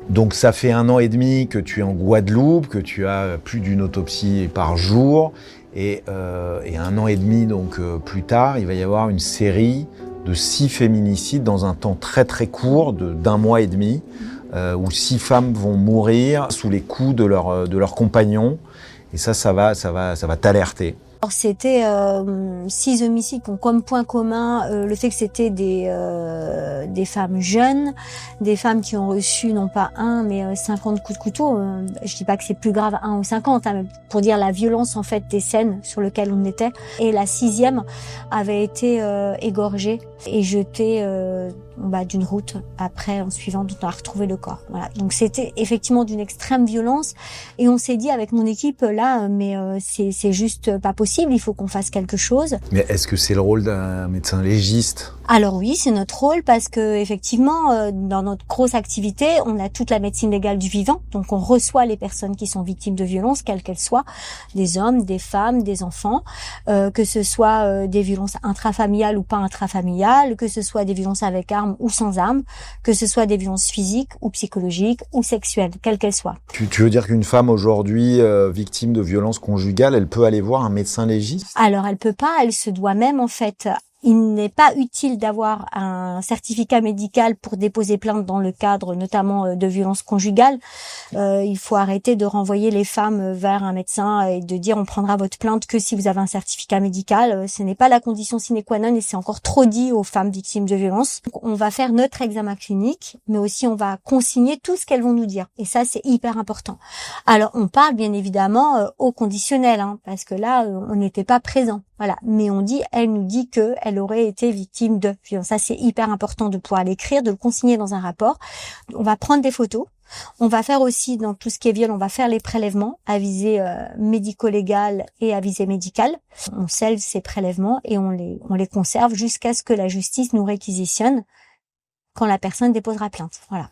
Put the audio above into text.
Donc ça fait 1 an et demi que tu es en Guadeloupe, que tu as plus d'une autopsie par jour, et 1 an et demi donc plus tard, il va y avoir une série de 6 féminicides dans un temps très très court, d'1 mois et demi, où 6 femmes vont mourir sous les coups de leurs compagnons, et ça va t'alerter. Alors c'était 6 homicides qui ont comme point commun le fait que c'était des femmes jeunes, des femmes qui ont reçu non pas 1 mais 50 coups de couteau. Je dis pas que c'est plus grave 1 ou 50, hein, mais pour dire la violence en fait des scènes sur lesquelles on était. Et la 6e avait été égorgée et jetée d'une route après en suivant, dont on a retrouvé le corps. Voilà. Donc c'était effectivement d'une extrême violence et on s'est dit avec mon équipe là, mais c'est juste pas possible. Il faut qu'on fasse quelque chose. Mais est-ce que c'est le rôle d'un médecin légiste ? Alors oui, c'est notre rôle parce que effectivement, dans notre grosse activité, on a toute la médecine légale du vivant. Donc on reçoit les personnes qui sont victimes de violences, quelles qu'elles soient, des hommes, des femmes, des enfants, que ce soit des violences intrafamiliales ou pas intrafamiliales, que ce soit des violences avec armes ou sans armes, que ce soit des violences physiques ou psychologiques ou sexuelles, quelles qu'elles soient. Tu veux dire qu'une femme aujourd'hui victime de violences conjugales, elle peut aller voir un médecin légiste ? Alors elle peut pas, elle se doit même en fait. Il n'est pas utile d'avoir un certificat médical pour déposer plainte dans le cadre notamment de violences conjugales. Il faut arrêter de renvoyer les femmes vers un médecin et de dire on prendra votre plainte que si vous avez un certificat médical. Ce n'est pas la condition sine qua non et c'est encore trop dit aux femmes victimes de violences. Donc, on va faire notre examen clinique, mais aussi on va consigner tout ce qu'elles vont nous dire. Et ça, c'est hyper important. Alors, on parle bien évidemment au conditionnel, hein, parce que là, on n'était pas présent. Voilà, mais elle nous dit que elle aurait été victime de violence. Ça, c'est hyper important de pouvoir l'écrire, de le consigner dans un rapport. On va prendre des photos. On va faire aussi, dans tout ce qui est viol, on va faire les prélèvements à visée médico-légale et à visée médicale. On scelle ces prélèvements et on les conserve jusqu'à ce que la justice nous réquisitionne quand la personne déposera plainte. Voilà.